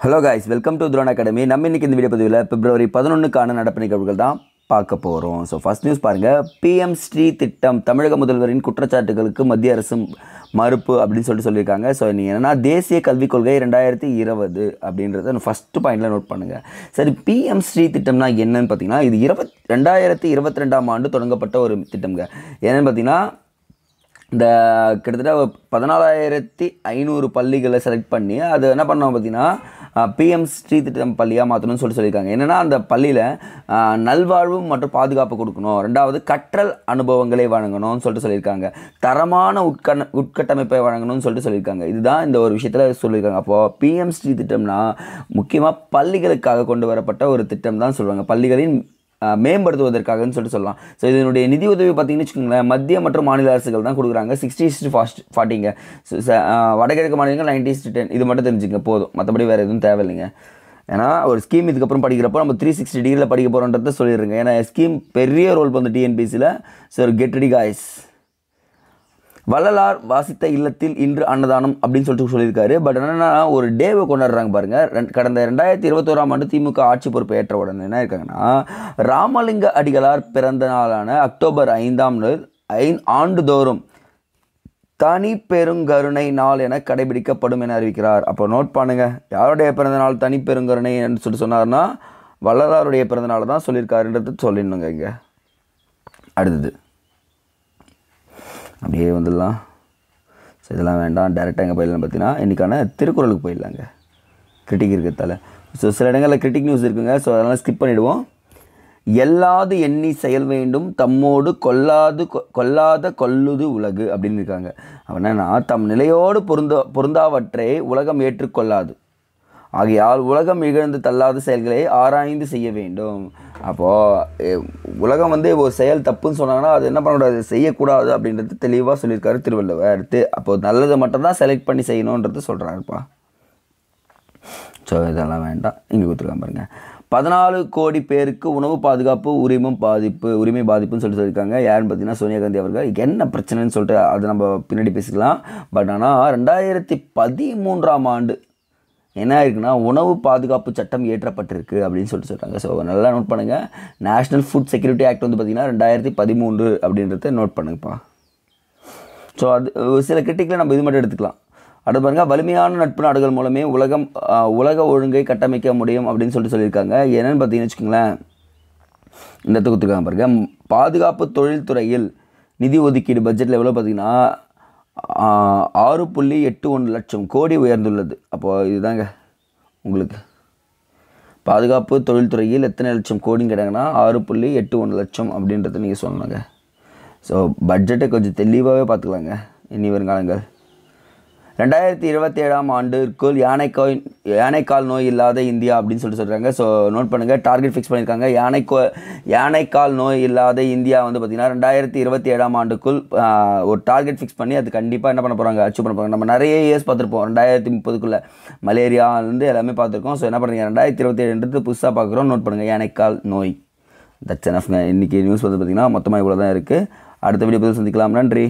Hello guys, welcome to drone academy. நம்ம இன்றைக்கி இந்த வீடியோ பதிவில் பிப்ரவரி 11க்கான நடப்பு நிகழ்வுகள் தான் பார்க்க போகிறோம். ஸோ ஃபஸ்ட் நியூஸ் பாருங்கள். பிஎம் ஸ்ரீ திட்டம் தமிழக முதல்வரின் குற்றச்சாட்டுகளுக்கு மத்திய அரசு மறுப்பு அப்படின்னு சொல்லியிருக்காங்க. ஸோ நீங்கள் என்னென்னா தேசிய கல்விக் கொள்கை 2020 அப்படின்றத ஃபஸ்ட்டு பாயிண்டில் நோட் பண்ணுங்கள். சரி, பிஎம் ஸ்ரீ திட்டம்னா என்னன்னு பார்த்தீங்கன்னா, இது 2022ஆம் ஆண்டு தொடங்கப்பட்ட ஒரு திட்டம்ங்க. என்னென்னு பார்த்தீங்கன்னா, இந்த கிட்டத்தட்ட 14,500 பள்ளிகளை செலக்ட் பண்ணி அது என்ன பண்ணோம் பார்த்தீங்கன்னா, பிஎம் ஸ்ரீ திட்டம் பள்ளியாக மாற்றணும்னு சொல்லியிருக்காங்க. என்னென்னா, அந்த பள்ளியில் நல்வாழ்வு மற்றும் பாதுகாப்பு கொடுக்கணும், ரெண்டாவது கற்றல் அனுபவங்களை வழங்கணும்னு சொல்லியிருக்காங்க, தரமான உட்கட்டமைப்பை வழங்கணும்னு சொல்லியிருக்காங்க. இதுதான் இந்த ஒரு விஷயத்தில் சொல்லியிருக்காங்க. அப்போது பிஎம் ஸ்ரீ திட்டம்னா முக்கியமாக பள்ளிகளுக்காக கொண்டு வரப்பட்ட ஒரு திட்டம் தான் சொல்லுவாங்க, பள்ளிகளின் மேம்படுத்துவதற்காகன்னு சொல்லலாம். ஸோ இதனுடைய நிதி உதவி பார்த்தீங்கன்னு வச்சுக்கோங்களேன், மத்திய மற்றும் மாநில அரசுகள் தான் கொடுக்குறாங்க. 60:40ங்க. வடகிழக்கு மாநிலங்கள் 90:10. இது மட்டும் தெரிஞ்சுங்க போதும், மற்றபடி வேறு எதுவும் தேவையில்லைங்க. ஏன்னா ஒரு ஸ்கீம் இதுக்கப்புறம் படிக்கிறப்போ நம்ம 360 டிகிரியில் படிக்க போகிறோன்றத சொல்லிடுறேங்க. ஏன்னா ஸ்கீம் பெரிய ரோல் பண்ணு டிஎன்பிசியில். So get ready guys. Vallalar வாசித்த இல்லத்தில் இன்று அன்னதானம் அப்படின்னு சொல்லியிருக்காரு. பட் என்னென்னா ஒரு டேவை கொண்டாடுறாங்க பாருங்கள். கடந்த 2021ஆம் ஆண்டு திமுக ஆட்சி பொறுப்பை ஏற்ற உடனே என்ன இருக்காங்கன்னா, ராமலிங்க அடிகளார் பிறந்த நாளான அக்டோபர் 5ஆம் நாள் ஆண்டுதோறும் தனி பெருங்கருணை நாள் என கடைபிடிக்கப்படும் என அறிவிக்கிறார். அப்போ நோட் பண்ணுங்க, யாருடைய பிறந்த நாள் தனி பெருங்கருணை என்று சொன்னார்னா வள்ளலாருடைய பிறந்த நாள் தான் சொல்லியிருக்காருன்றது சொல்லிடணுங்க. இங்கே அடுத்தது அப்படியே வந்துடலாம். ஸோ இதெல்லாம் வேண்டாம், டேரெக்டாக எங்கே போயிடலாம் பார்த்தீங்கன்னா, இன்றைக்கான திருக்குறளுக்கு போயிடலாங்க. கிரிட்டிக் இருக்கிறதால ஸோ சில இடங்களில் கிரிட்டிக் நியூஸ் இருக்குங்க. ஸோ அதெல்லாம் ஸ்கிப் பண்ணிவிடுவோம். எல்லாது எண்ணி செயல் வேண்டும், தம்மோடு கொல்லாத கொல்லுது உலகு அப்படின்னு இருக்காங்க. அப்போ என்னென்னா, தம் நிலையோடு பொருந்தாவற்றை உலகம் ஏற்றுக்கொள்ளாது, ஆகையால் உலகம் இகழ்ந்து தள்ளாத செயல்களை ஆராய்ந்து செய்ய வேண்டும். அப்போது உலகம் ஒரு செயல் தப்புன்னு சொன்னாங்கன்னா அது என்ன பண்ணக்கூடாது, செய்யக்கூடாது அப்படின்றது தெளிவாக சொல்லியிருக்காரு திருவள்ளுவர். அப்போது நல்லதை மட்டும்தான் செலக்ட் பண்ணி செய்யணுன்றது சொல்கிறாருப்பா. ஸோ இதெல்லாம் வேண்டாம். இங்கே கொடுத்துருக்காங்க பாருங்கள். 14 கோடி பேருக்கு உணவு பாதுகாப்பு உரிமை பாதிப்புன்னு சொல்லியிருக்காங்க. யாருன்னு பார்த்தீங்கன்னா சோனியா காந்தி அவர்கள். என்ன பிரச்சனைன்னு சொல்லிட்டு அது நம்ம பின்னாடி பேசிக்கலாம். பட் ஆனால் 2013ஆம் ஆண்டு என்ன இருக்குன்னா, உணவு பாதுகாப்பு சட்டம் இயற்றப்பட்டிருக்கு அப்படின்னு சொல்கிறாங்க. ஸோ நல்லா நோட் பண்ணுங்கள். நேஷ்னல் ஃபுட் செக்யூரிட்டி ஆக்ட் பார்த்திங்கன்னா 2013 அப்படின்றத நோட் பண்ணுங்கப்பா. ஸோ அது சில கிரிட்டிக்கில் நம்ம இது மட்டும் எடுத்துக்கலாம். அடுத்து பாருங்கள், வலிமையான நட்பு நாடுகள் மூலமே உலக ஒழுங்கை கட்டமைக்க முடியும் அப்படின்னு சொல்லியிருக்காங்க. என்னென்னு பார்த்தீங்கன்னு வச்சுக்கோங்களேன், இந்த இடத்துக்கு கொடுத்துருக்காங்க பாருங்கள். பாதுகாப்பு தொழில்துறையில் நிதி ஒதுக்கீடு பட்ஜெட்டில் எவ்வளோ பார்த்தீங்கன்னா 6.81 லட்சம் கோடி உயர்ந்துள்ளது. அப்போது இதுதாங்க உங்களுக்கு பாதுகாப்பு தொழில்துறையில் எத்தனை லட்சம் கோடின்னு கேட்டாங்கன்னா 6.81 லட்சம் அப்படின்றத நீங்கள் சொல்லணுங்க. ஸோ பட்ஜெட்டை கொஞ்சம் தெளிவாகவே பார்த்துக்கலாங்க இனி வருங்காலங்கள். 2027ஆம் ஆண்டிற்குள் யானைக்கால் நோய் இல்லாத இந்தியா அப்படின்னு சொல்கிறாங்க. ஸோ நோட் பண்ணுங்கள், டார்கெட் ஃபிக்ஸ் பண்ணியிருக்காங்க. யானைக்கால் நோய் இல்லாத இந்தியா பார்த்திங்கன்னா 2027ஆம் ஆண்டுக்குள் ஒரு டார்கெட் ஃபிக்ஸ் பண்ணி அது கண்டிப்பாக என்ன பண்ண போகிறாங்க, அச்சீவ் பண்ண போகிறாங்க. நம்ம நிறைய இயர்ஸ் பார்த்துருப்போம், 2030க்குள்ளே மலேரியாவிலேருந்து எல்லாமே பார்த்துருக்கோம். ஸோ என்ன பண்ணுறீங்க, 2027ன்றது புதுசாக பார்க்குறோம். நோட் பண்ணுங்கள், யானைக்கால் நோய். தட்ஸ் எனஃப்ங்க. இன்றைக்கி நியூஸ் பார்த்திங்கன்னா மொத்தமாக இவ்வளோ தான் இருக்குது. அடுத்த வீடியோ பதில் சந்திக்கலாம். நன்றி.